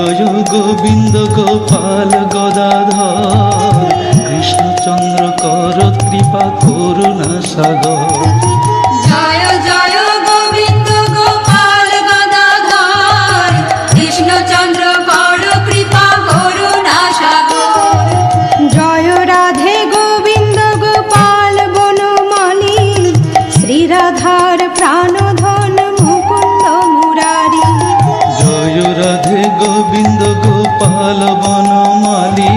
জয় গোবিন্দ গোপাল গদাধর, কৃষ্ণচন্দ্র কর কৃপা করুণা সাগর। জয় জয় গোবিন্দ গোপাল গদাধর, কৃষ্ণচন্দ্র কর কৃপা করুণা সাগর। জয় রাধে গোবিন্দ গোপাল বনমালী, শ্রীরাধার প্রাণধন মুকুন্দ মুরারি। জয় রাধে গোবিন্দ গোপাল বনমালী,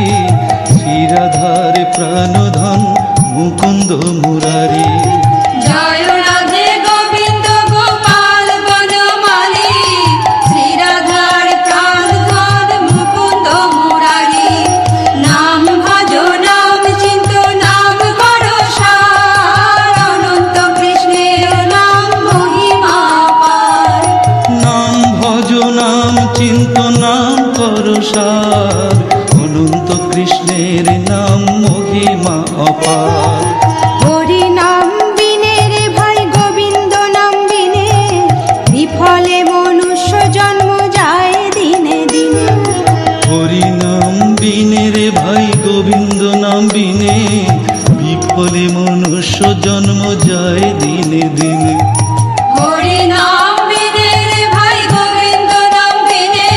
শ্রীরাধার প্রাণধন মুকুন্দ মুরারি। জয় রাধে গোবিন্দ গোপাল বনমালী, শ্রীরাধার প্রাণধন মুকুন্দ মুরারি। নাম ভজ নাম চিন্ত নাম কর সার, অনন্ত কৃষ্ণের নাম মহিমা পার। নাম ভজ নাম চিন্ত নাম কর সার, অনন্ত কৃষ্ণের নাম মহিমা অপার। হরি নাম বিনে রে ভাই গোবিন্দ নাম বিনে, বিফলে মনুষ্য জন্ম যায় দিনে দিনে। হরি নাম বিনে রে ভাই গোবিন্দ নাম বিনে, বিফলে মনুষ্য জন্ম যায় দিনে দিনে। হরি নাম বিনে রে ভাই গোবিন্দ নাম বিনে,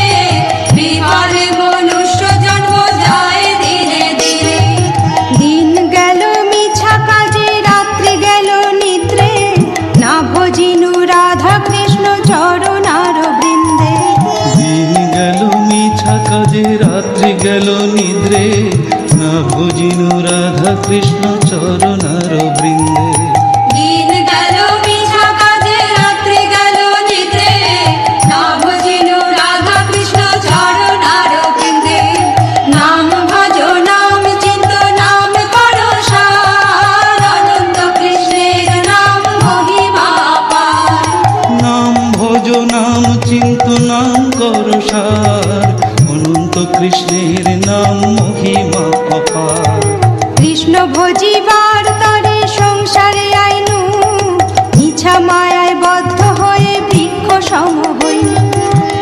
বিফলে মনুষ্য জন্ম যায় দিনে দিনে। দিন গেল মিছা কাজে রাত্রি গেল নিদ্রে, না ভজিনু রাধা কৃষ্ণ চরণার বৃন্দে। দিন গেল মিছা কাজে রাত্রি গেল নিদ্রে, না ভজিনু রাধা কৃষ্ণ চরণার বৃন্দে। দিন গেল মিছা কাজে রাত্রি গেল নিদ্রে, না ভজিনু রাধা কৃষ্ণ চরণার বৃন্দে। নাম ভজ নাম চিন্ত নাম কর সার, অনন্ত কৃষ্ণের নাম মহিমা পার। নাম ভজ নাম চিন্ত নাম কর সার, অনন্ত কৃষ্ণের নাম মহিমা অপার। কৃষ্ণ ভজিবার তরে সংসারে আইনু, মিছা মায়ায় বদ্ধ হয়ে বৃক্ষ সম হইনু।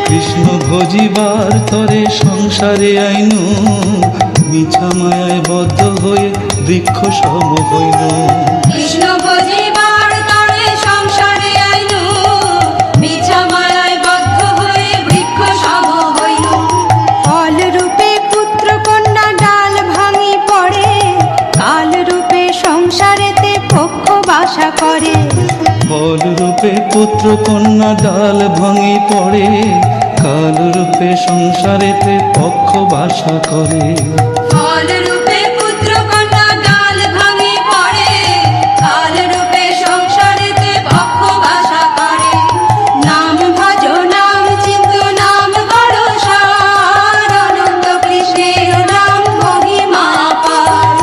কৃষ্ণ ভজিবার তরে সংসারে আইনু, মিছা মায়ায় বদ্ধ হয়ে বৃক্ষ সম হইল। কৃষ্ণ ভজিবার তরে সংসারে আইনু, মিছা মায়ায় বদ্ধ হয়ে বৃক্ষ সম হইনু। ফল রূপে পুত্র কন্যা ডাল ভাঙি পড়ে, কাল রূপে সংসারেতে পক্ষ বাসা করে। ফল রূপে পুত্র কন্যা ডাল ভাঙি পড়ে, কাল রূপে সংসারেতে পক্ষ বাসা করে। ফল রূপে পুত্র কন্যা ডাল ভাঙি পড়ে, কাল রূপে সংসারেতে পক্ষ বাসা করে। নাম ভজ নাম চিন্ত নাম কর সার, অনন্ত কৃষ্ণের নাম মহিমা পার।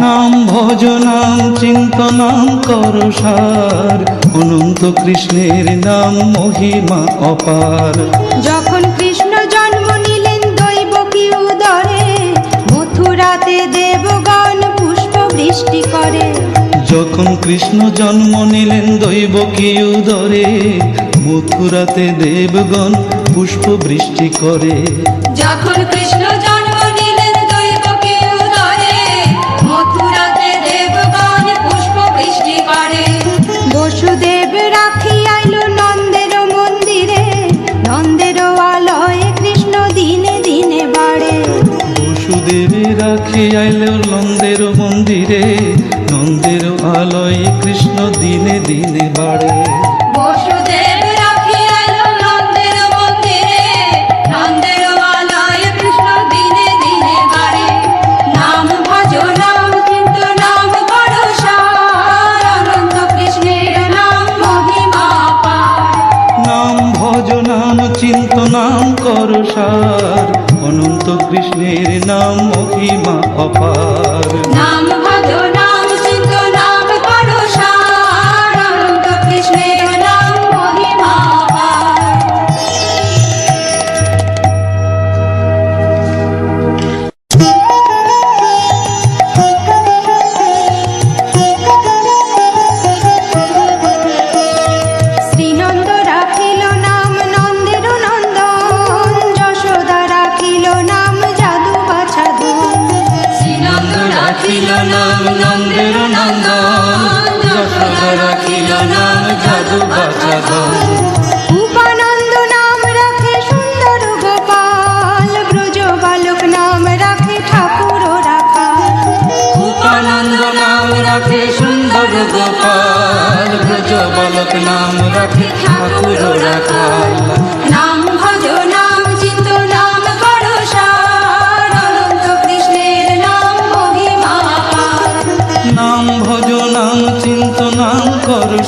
নাম ভজ নাম চিন্ত নাম কর সার, অনন্ত কৃষ্ণের নাম মহিমা অপার। যখন কৃষ্ণ জন্ম নিলেন দৈবকী উদরে, মথুরাতে দেবগণ পুষ্প বৃষ্টি করে। যখন কৃষ্ণ জন্ম নিলেন দৈবকী উদরে, মথুরাতে দেবগণ পুষ্প বৃষ্টি করে। যখন কৃষ্ণ জন্ম নিলেন দৈবকী উদরে, মথুরাতে দেবগণ পুষ্প বৃষ্টি করে। বসুদেব রাখি আইল নন্দের মন্দিরে, নন্দের আলয়ে কৃষ্ণ দিনে দিনে বাড়ে। বসুদেব রাখি আইল নন্দের মন্দিরে, নন্দের আলয়ে কৃষ্ণ দিনে দিনে বাড়ে। বসুদেব রাখি আইল নন্দের মন্দিরে, নন্দের আলয়ে কৃষ্ণ দিনে দিনে বাড়ে। নাম ভজ নাম চিন্ত নাম কর সার, অনন্ত কৃষ্ণের নাম মহিমা পার। নাম ভজ নাম চিন্ত নাম কর সার, অনন্ত কৃষ্ণের নাম মহিমা অপার। নাম ভজ নাম চিন্ত নাম কর সার, অনন্ত কৃষ্ণের নাম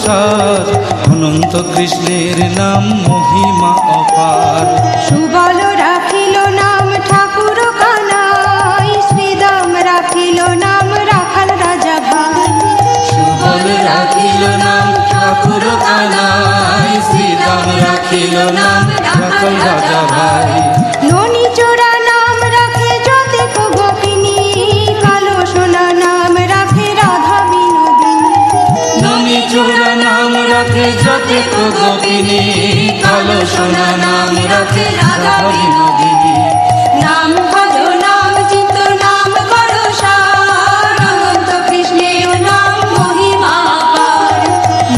সার, অনন্ত কৃষ্ণের নাম মহিমা অপার। সুবল রাখিল নাম ঠাকুর কানাই, শ্রীদাম রাখিল নাম রাখাল রাজা ভাই। সুবল রাখিল নাম ঠাকুর কানাই, শ্রীরাম রাখিল নাম রাখাল রাজা ভাই। ননি চোরা নাম রাখে যতেক গোপিনী, কালো সোনা নাম রাখে রাধা বিনোদিনী। ননি চূড়া নাম রাখে যতেক গোপিনী, কালো সোনা নাম রাখে রাধা বিনোদিনী। নাম ভজ নাম চিন্ত নাম করো সার, অনন্ত কৃষ্ণের নাম মহিমা অপার।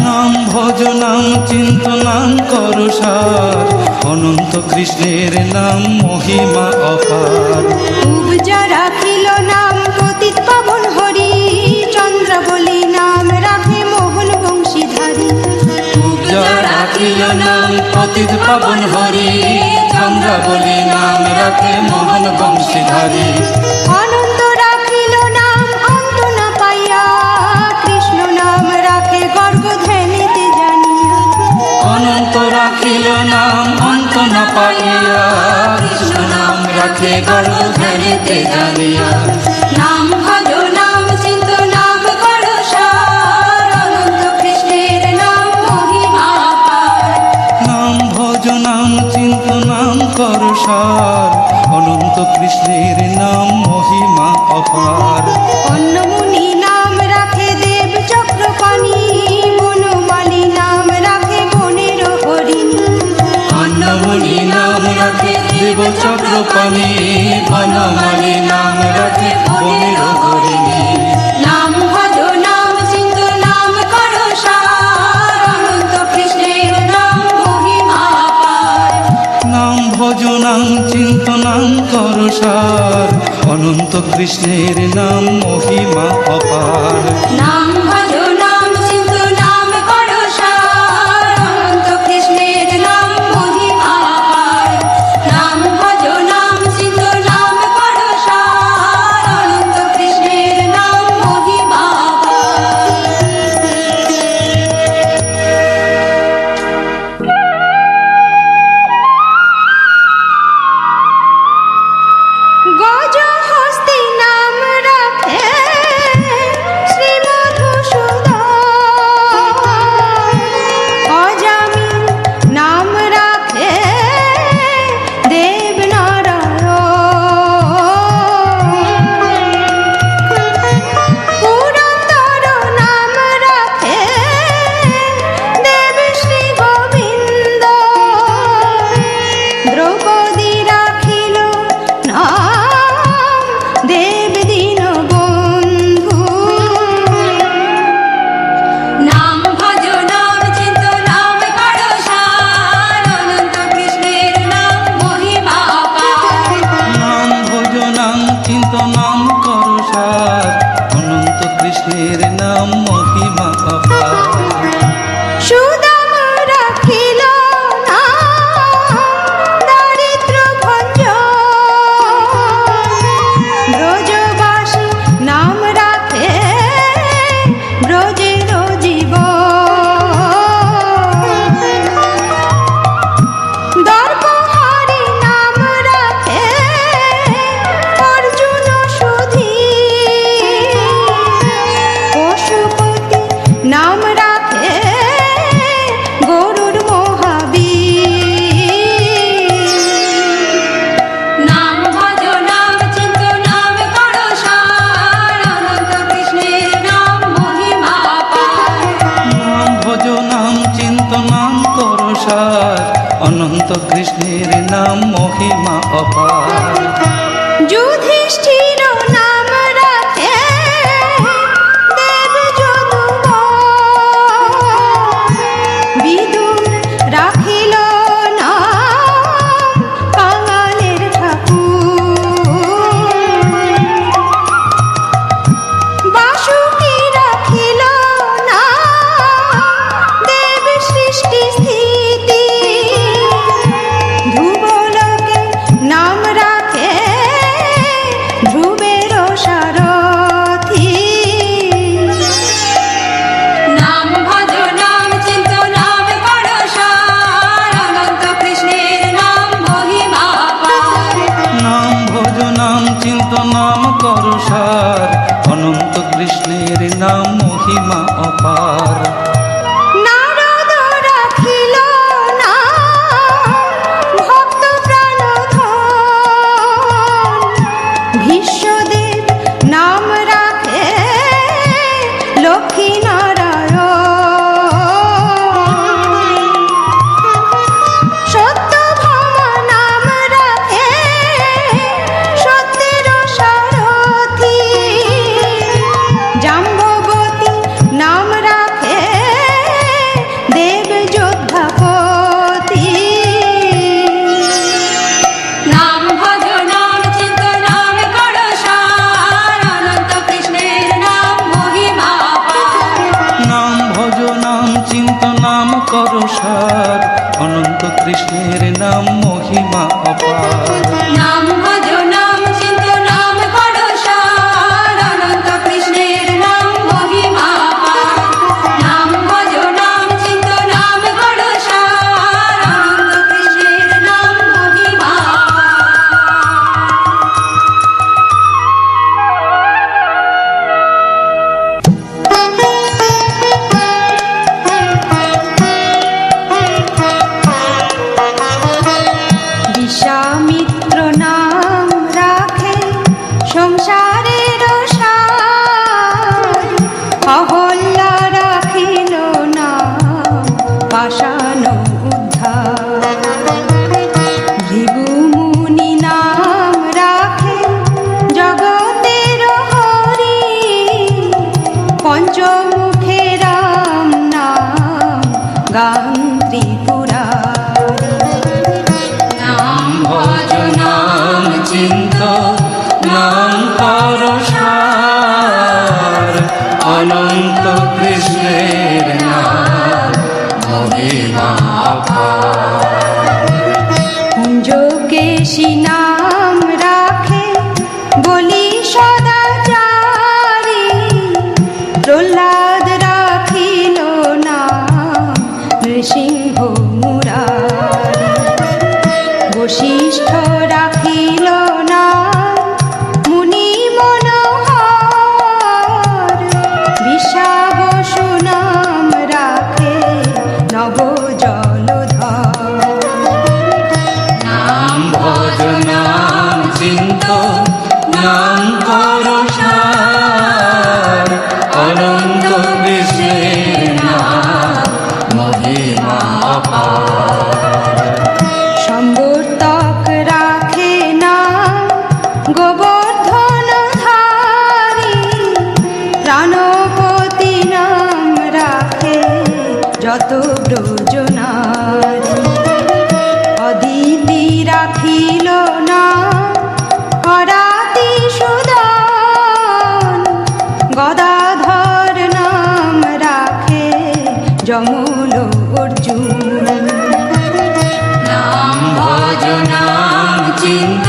নাম ভজ নাম চিন্ত নাম কর সার, অনন্ত কৃষ্ণের নাম মহিমা অপার। উপজা রাখিল নাম পতিত পাবন হরি, চন্দ্র বলি নাম রাখে মোহন বংশীধারী। পূজা রাখিল নাম পতিত পাবন হরি, চন্দ্রাবলী নাম রাখে মোহন বংশীধারী। অনন্ত রাখিল নাম অন্ত না পাইয়া, কৃষ্ণ নাম রাখে গর্গ ধ্যানিতে জানিয়া। অনন্ত রাখিল নাম অন্ত না পাইয়া, কৃষ্ণ নাম রাখে গর্ব ধ্যানিতে জানিয়া। নাম ভজ নাম চিন্ত নাম করো সার, অনন্ত কৃষ্ণের নাম মহিমা অপার। নাম ভজ নাম চিন্ত নাম কর সার, অনন্ত কৃষ্ণের নাম মহিমা অপার। অন্নমুনি নাম রাখে দেব চক্রপাণি, বনমালী নাম রাখে বনের হরিণী। অন্নমণি নাম রাখে দেব চক্রপাণি, বনমালী নাম রাখে বনের হরিণী। নাম ভজ নাম চিন্ত নাম করো সার, অনন্ত কৃষ্ণের নাম মহিমা অপার। নাম ভজ নাম চিন্ত নাম কর সার, অনন্ত কৃষ্ণের নাম মহিমা অপার। নাম ভজ নাম চিন্ত নাম করো সার, অনন্ত কৃষ্ণের নাম মহিমা অপার। নাম ভজ নাম চিন্ত নাম করো সার, অনন্ত কৃষ্ণের নাম মহিমা গজ হস্তি নাম রাখে শ্রী মধুসূদন, অজামি নাম রাখে দেব নারায়ণ, পুরন্দর নাম রাখে দেব শ্রী গোবিন্দ, দ্রৌপদী রাখিল নাম দেব দীনবন্ধু। নাম ভজ নাম চিন্ত নাম করো সার, অনন্ত কৃষ্ণের নাম মহিমা অপার। নাম ভজ নাম চিন্ত নাম কর সার, অনন্ত কৃষ্ণের নাম মহিমা অপার। সুদাম রাখিল নাম দারিদ্র ভঞ্জন, ব্রজবাসী নাম রাখে ব্রজের জীবন। দর্পহারি নাম রাখে অর্জুন সুধী, পশুপতি নাম রাখে গরুর মহাবীর। নাম ভজ নাম চিন্ত নাম করো সার, অনন্ত কৃষ্ণের নাম মহিমা অপার। নাম ভজ নাম চিন্ত নাম কর সার, অনন্ত কৃষ্ণের নাম মহিমা অপার। যুধিষ্ঠির নাম রাখে দেব যদুবর, বিদুর রাখিল নাম কাঙালের ঠাকুর, বাসুকি রাখিল নাম দেব সৃষ্টি স্থিতি, ধ্রুবলোকে নাম রাখে ধ্রুবের নাম কর সার, অনন্ত কৃষ্ণের নাম মহিমা অপার। নারদ রাখিল নাম ভক্ত প্রাণধন, ভীষ্মদেব নাম রাখে লক্ষ্মী নারায়ণ, সত্যভামা নাম রাখে সত্যের সারথি, জাম্ববতী নাম রাখে দেব যোদ্ধাপতি। নাম ভজ নাম চিন্ত নাম করো সার, অনন্ত কৃষ্ণের নাম মহিমা অপার। নাম ভজ নাম চিন্ত নাম কর সার, অনন্ত কৃষ্ণের নাম মহিমা অপার। নাম ভজ নাম চিন্ত নাম করো সার, অনন্ত কৃষ্ণের নাম মহিমা অপার। নাম ভজ নাম চিন্ত নাম করো সার, অনন্ত কৃষ্ণের নাম মহিমা বিশ্বামিত্র নাম রাখে সংসারের সার, অহল্যা রাখিল নাম পাষাণ উদ্ধার, ভৃগু মুনি নাম রাখে জগতের হরি, পঞ্চমুখে রাম নাম গান ত্রিপুরারি। নাম ভজ নাম চিন্ত নাম কর সার, অনন্ত কৃষ্ণের নাম মহিমা অপার। কুঞ্জকেশী নাম রাখে বলি সদাচারী, প্রহ্লাদ রাখিল নাম নৃসিংহ মুরারি, বশিষ্ঠ রাখিল নাম মুনি মনোহর, বিশ্বাবসু নাম রাখে নব জলধর। নাম ভজ নাম চিন্ত নাম কর সার, অনন্ত কৃষ্ণের নাম মহিমা অপার। সম্বর্তক রাখে নাম গোবর্ধন ধারী, প্রাণপতি নাম রাখে যত ব্রজনারী, অদিতি রাখিল নাম হরাতি সুদান, গদাধর নাম রাখে যমল অর্জুন। নাম ভজ নাম চিন্ত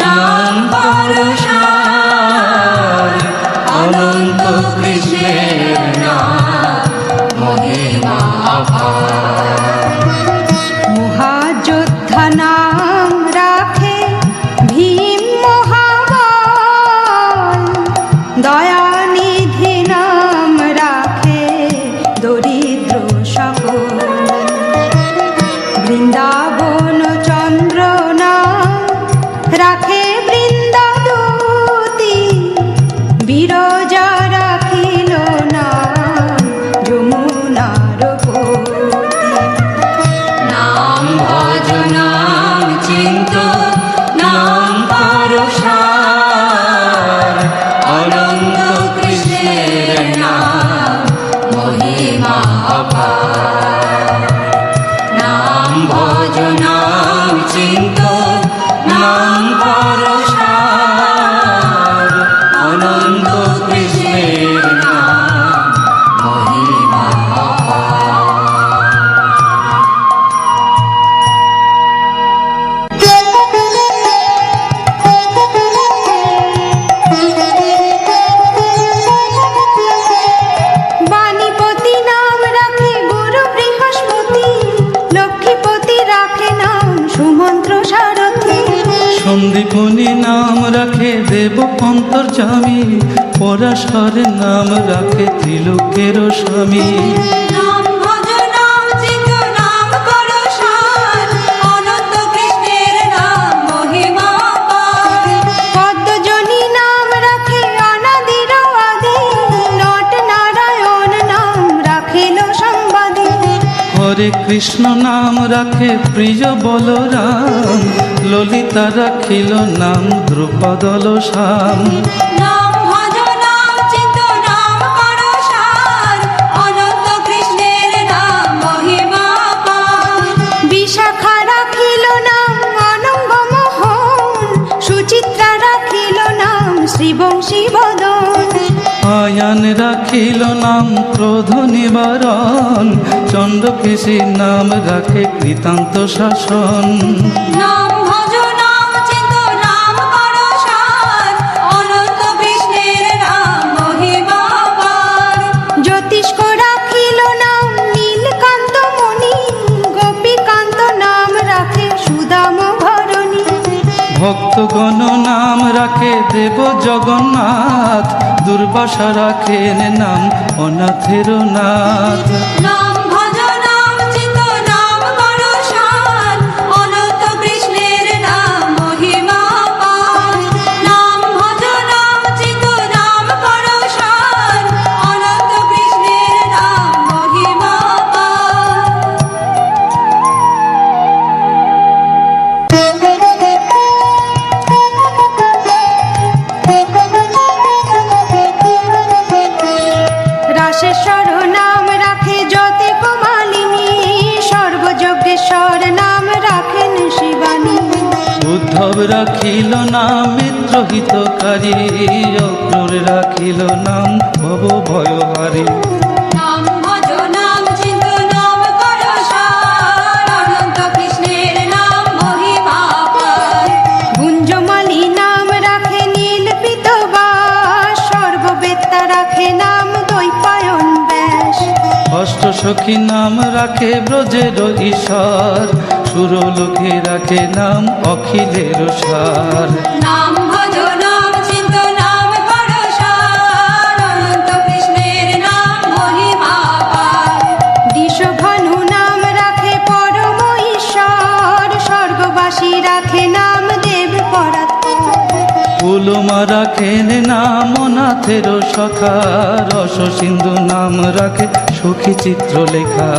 নাম কর সার, অনন্ত কৃষ্ণের নাম মহিমা অপার। মহাযোদ্ধা নাম রাখে ভীম মহাবল, দয়ানিধি নাম রাখে দরিদ্র সকল, বৃন্দাবন চন্দ্র নাম রাখে বৃন্দাদূতি, বিরজা রাখিল নাম যমুনার পতি। নাম ভজ নাম চিন্ত নাম কর সার, অনন্ত কৃষ্ণের নাম মহিমা অপার। নাম ভজ নাম চিন্ত নাম কর সার, অনন্ত কৃষ্ণের নাম মহিমা বাণীপতি নাম রাখে গুরু বৃহস্পতি, লক্ষ্মীপতি রাখে নাম সুমন্ত্র সারথি, সন্দীপ মুনি নাম রাখে দেব অন্তর্যামী, পরাশরের নাম রাখে ত্রিলোকের স্বামী। নাম ভজ নাম চিন্ত নাম করো সার, অনন্ত কৃষ্ণের নাম মহিমা পার। পদ্মজনী নাম রাখে অনাদির আদি, নট নারায়ণ নাম রাখিল সংবাদী। হরে কৃষ্ণ নাম রাখে প্রিয় বলরাম, ললিতা রাখিল নাম দ্রুপদল শ্যাম। নাম ভজ নাম চিন্ত নাম করো সার, অনন্ত কৃষ্ণের নাম মহিমা পার। বিশাখা রাখিল নাম অনঙ্গ মোহন, সুচিত্রা রাখিল নাম শ্রীবংশী বদন। আয়ান রাখিল নাম ক্রোধ নিবারণ, চন্দ্রকেশীর নাম রাখে কৃতান্ত শাসন। নাম ভজ নাম চিন্ত নাম করো সার, অনন্ত কৃষ্ণের নাম মহিমা পার। জ্যোতিষ্ক রাখিল নাম নীলকান্ত মণি, গোপীকান্ত নাম রাখে সুদাম ভরণী। ভক্তগণ নাম রাখে দেব জগন্নাথ, দুর্বাসা রাখেন নাম অনাথের নাথ। নাম ভজ নাম চিন্ত নাম করো সার, অনন্ত কৃষ্ণের নাম মহিমা পার। নাম ভজ নাম চিন্ত নাম করো সার, অনন্ত কৃষ্ণের নাম মহিমা রাশেশ্বর নাম রাখে জ্যোতি কুমালিনী, সর্বযজ্ঞেশ্বর নাম রাখেন শিবানী। উদ্ধব রাখিল নাম মিত্রহিতকারী, অক্রূর রাখিল নাম ভব ভয়হারী। নাম ভজ নাম চিন্ত নাম করো সার, অনন্ত কৃষ্ণের নাম মহিমা পার। গুঞ্জমালী নাম রাখে নীলপিত বাস, সর্ববেত্তা রাখে নাম দ্বৈপায়ন ব্যাস। অষ্টসখী নাম রাখে ব্রজের ঈশ্বর, সুরলোকে রাখে নাম অখিলের সার। নাম ভজ নাম চিন্ত নাম করো সার, অনন্ত কৃষ্ণের নাম মহিমা পার। দিশভানু নাম রাখে পরম ঈশ্বর, স্বর্গবাসী রাখে নাম দেব পরাৎপর। ফুলমা রাখেন নাম অনাথের সখা, রস সিন্ধু নাম রাখে সখী চিত্রলেখা।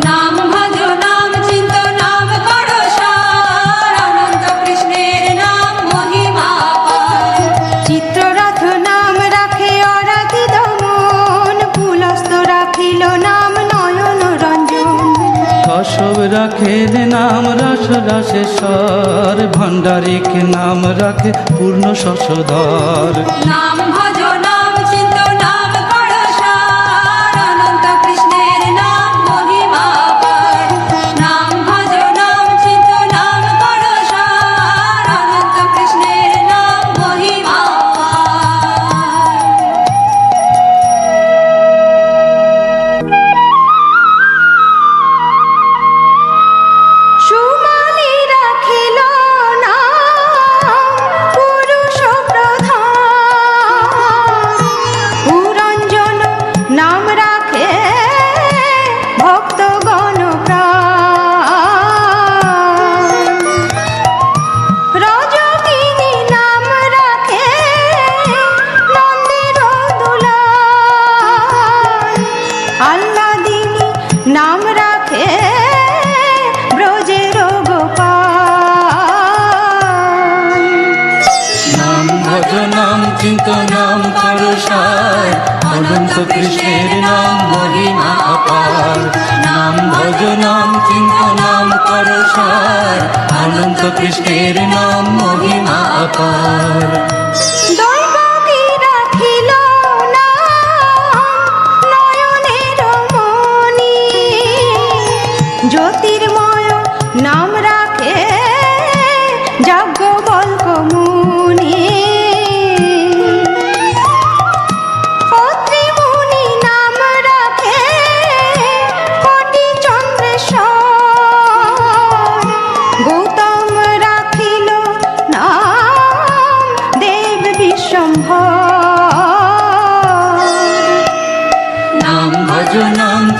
নাম ভজ নাম চিন্ত নাম করো সার, অনন্ত কৃষ্ণের নাম মহিমা পার। চিত্ররথ নাম রাখে অরাধি দমন, পুলস্ত রাখিল নাম নয়ন রঞ্জন। কশব রাখেন নাম রাস রাসেশ্বর, ভাণ্ডারিক নাম রাখে পূর্ণ শশধর। নাম ভজ নাম চিন্ত নাম করো সার, অনন্ত কৃষ্ণের নাম মহিমা পার। নাম ভজ নাম চিন্ত নাম করো সার, অনন্ত কৃষ্ণের নাম মহিমা পার। সুমালি রাখিল নাম পুরুষ প্রধান, পুরঞ্জন নাম রাখে ভক্তগণ প্রাণ। রজকিনী নাম রাখে নন্দের দুলাল, আহ্লাদিনী নাম রাখে ব্রজের গোপাল। নাম ভজ নাম চিন্ত নাম করো সার, অনন্ত কৃষ্ণের নাম মহিমা অপার। নাম ভজ নাম চিন্ত নাম করো সার, অনন্ত কৃষ্ণের নাম মহিমা অপার। দৈবকী রাখিল নাম নয়নের মণি, জ্যোতির্ময় নাম রাখে যাজ্ঞবল্ক মুনি। অত্রিমুনি নাম রাখে কোটি চন্দ্রেশ্বর, গৌতম রাখিল নাম সম্ভব। নাম ভজ নাম